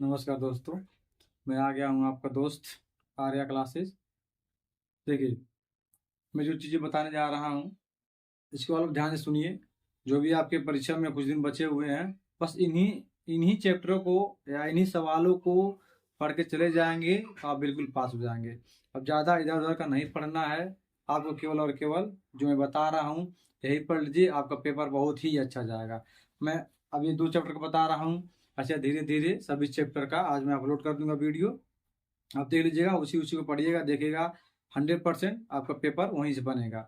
नमस्कार दोस्तों, मैं आ गया हूँ आपका दोस्त आर्या क्लासेस। देखिए, मैं जो चीज़ें बताने जा रहा हूँ इसको आप ध्यान से सुनिए। जो भी आपके परीक्षा में कुछ दिन बचे हुए हैं, बस इन्हीं इन्हीं चैप्टरों को या इन्हीं सवालों को पढ़ के चले जाएंगे तो आप बिल्कुल पास हो जाएंगे। अब ज़्यादा इधर उधर का नहीं पढ़ना है आपको, केवल और केवल जो मैं बता रहा हूँ यही पढ़ लीजिए, आपका पेपर बहुत ही अच्छा जाएगा। मैं अब ये 2 चैप्टर का बता रहा हूँ, अच्छा धीरे धीरे सभी चैप्टर का आज मैं अपलोड कर दूंगा वीडियो। आप देख लीजिएगा, उसी उसी को पढ़िएगा, देखिएगा 100% आपका पेपर वहीं से बनेगा।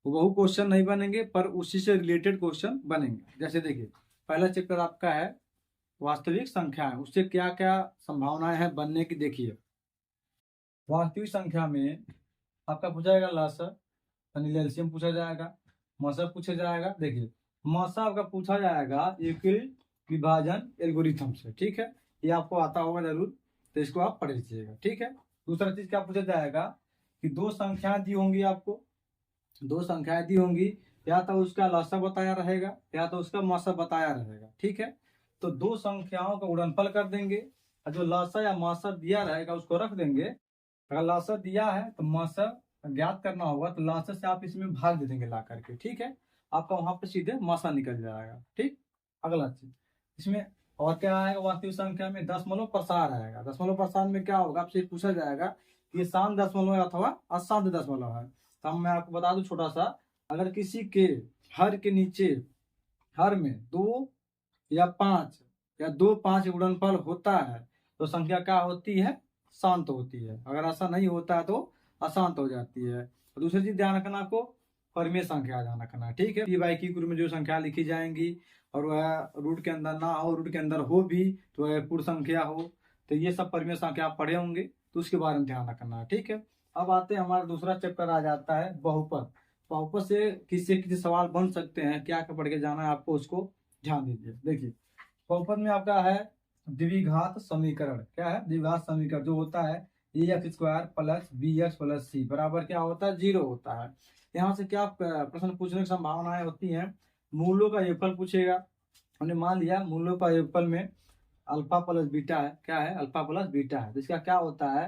बहु क्वेश्चन नहीं बनेंगे पर उसी से रिलेटेड क्वेश्चन बनेंगे। जैसे देखिए, पहला चैप्टर आपका है वास्तविक संख्याएं, उससे क्या क्या संभावनाएं हैं बनने की। देखिए, वास्तविक संख्या में आपका पूछा जाएगा लसाअ यानी एलसीएम पूछा जाएगा, मसा पूछा जाएगा। देखिए, मसा आपका पूछा जाएगा यूक्लिड विभाजन एल्गोरिथम से, ठीक है, ये आपको आता होगा जरूर, तो इसको आप पढ़ लीजिएगा, ठीक है। दूसरा चीज क्या पूछा जाएगा कि दो संख्याएं दी होंगी आपको, दो संख्याएं दी होंगी, या तो उसका लसाअ बताया रहेगा या तो उसका मसा बताया रहेगा, ठीक है। तो दो संख्याओं का गुणनफल कर देंगे और जो लसाअ या मसा दिया रहेगा उसको रख देंगे। अगर लसाअ दिया है तो मसा ज्ञात करना होगा, तो लसाअ से आप इसमें भाग दे देंगे ला करके, ठीक है। आपका वहां पे सीधे मसा निकल जाएगा, ठीक। अगला चीज इसमें और क्या आएगा, वास्तविक संख्या में दशमलव प्रसार आएगा। दशमलव प्रसार में क्या होगा, आपसे पूछा जाएगा कि ये शांत दशमलव है अथवा अशांत दशमलव है। तो हम मैं आपको बता दूं छोटा सा, अगर किसी के हर के नीचे हर में 2 या 5 या 2 5 गुणनफल होता है तो संख्या क्या होती है, शांत होती है। अगर ऐसा नहीं होता है तो अशांत हो जाती है। और दूसरी चीज ध्यान रखना आपको, परिमेय संख्या ध्यान रखना है, ठीक है। पी बाई क्यू में जो संख्या लिखी जाएंगी और वह रूट के अंदर ना हो, रूट के अंदर हो भी तो वह पूर्ण संख्या हो, तो ये सब परिमेय संख्या आप पढ़े होंगे, तो उसके बारे में ध्यान रखना है, ठीक है। अब आते हैं, हमारा दूसरा चैप्टर आ जाता है बहुपद। बहुपद से किसी सवाल बन सकते हैं, क्या क्या पढ़ के जाना है आपको, उसको ध्यान दीजिए। देखिए, बहुपद में आपका है द्विघात समीकरण। क्या है, द्विघात समीकरण जो होता है ax² प्लस bx प्लस सी बराबर क्या होता है, 0 होता है। यहाँ से क्या प्रश्न पूछने की संभावनाएं होती हैं, मूलों का योगफल पूछेगा। हमने मान लिया मूलों का योगफल में अल्फा प्लस बीटा है, क्या है, अल्फा प्लस बीटा है, तो इसका क्या होता है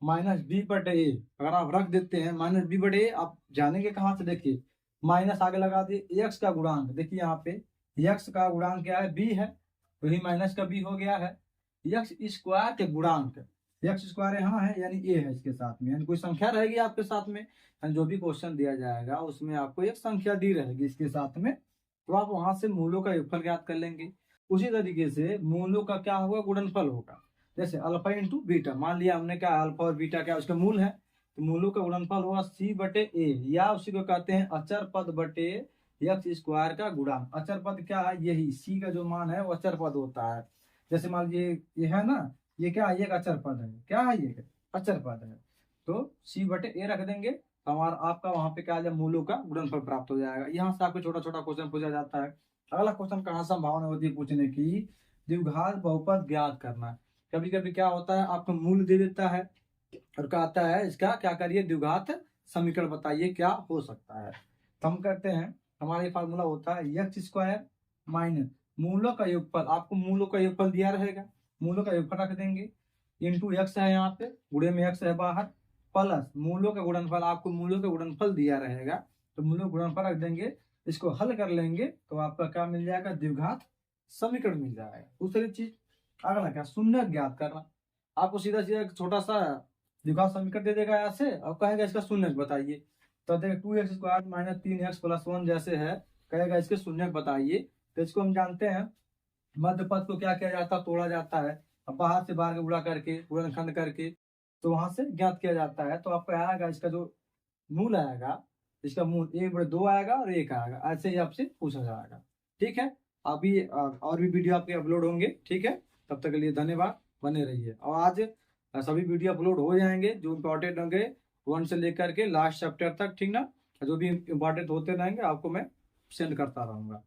-b/a। अगर आप रख देते हैं -b/a, आप जानेंगे कहाँ से, देखिए माइनस आगे लगा दिए, एक्स का गुणांक देखिए यहाँ पे, एक्स का गुणांक क्या है, b है, तो ही माइनस का b हो गया है। x² के गुणांक, x² यहाँ है यानी a है इसके साथ में, यानी कोई संख्या रहेगी आपके साथ में, यानी जो भी क्वेश्चन दिया जाएगा उसमें आपको एक संख्या दी रहेगी इसके साथ में, तो आप वहां से मूलों का योगफल ज्ञात कर लेंगे। उसी तरीके से मूलों का क्या होगा, गुणनफल होगा। जैसे अल्फा इंटू बीटा, मान लिया हमने क्या, अल्फा और बीटा क्या उसका मूल है, तो मूलों का गुणनफल होगा c/a, या उसी को कहते हैं अचर पद बटे x² का गुणांक। अचर पद क्या है, यही c का जो मान है वो अचर पद होता है। जैसे मान लीजिए ये है ना, ये क्या है, ये एक अचर पद है, क्या है, ये अचर पद है, तो c/a रख देंगे, तो हमारा आपका वहां पे क्या आ जाए, मूलों का गुणनफल प्राप्त हो जाएगा। यहाँ से आपको छोटा छोटा क्वेश्चन पूछा जाता है। अगला क्वेश्चन कहाँ संभावना होती है पूछने की, द्विघात बहुपद ज्ञात करना। कभी कभी क्या होता है, आपको मूल दे देता है और कहता है इसका क्या करिए, द्विघात समीकरण बताइए क्या हो सकता है। तो हम करते हैं, हमारा ये फार्मूला होता है x² माइनस मूलों का योगफल, आपको मूलों का योगफल दिया रहेगा, मूलों का योगफल रख देंगे, इंटू x है यहाँ पे, गुणे में x है बाहर, प्लस मूलों का गुणनफल, आपको मूलों का गुणनफल दिया रहेगा, तो मूलों का गुणनफल रख देंगे, इसको हल कर लेंगे तो आपका क्या मिल जाएगा, द्विघात समीकरण मिल जाएगा। दूसरी चीज अगला क्या, शून्य ज्ञात करना। आपको सीधा सीधा एक छोटा सा द्विघात समीकरण दे देगा ऐसे और कहेगा इसका शून्य बताइए, तो देखिए 2x² माइनस 3x प्लस 1 जैसे है, कहेगा इसके शून्य बताइए। तो इसको हम जानते हैं, मध्य पद को क्या किया जाता है, तोड़ा जाता है, अब बाहर से बाहर के गुणा करके गुणनखंड करके तो वहां से ज्ञात किया जाता है। तो आपको आएगा इसका जो मूल आएगा, इसका मूल 1/2 आएगा और 1 आएगा, ऐसे ही आपसे पूछा जाएगा, ठीक है। अभी और भी वीडियो आपके अपलोड होंगे, ठीक है। तब तक के लिए धन्यवाद, बने रहिए। और आज सभी वीडियो अपलोड हो जाएंगे जो इम्पोर्टेंट होंगे 1 से लेकर के लास्ट चैप्टर तक, ठीक ना। जो भी इम्पोर्टेंट होते रहेंगे आपको मैं सेंड करता रहूंगा।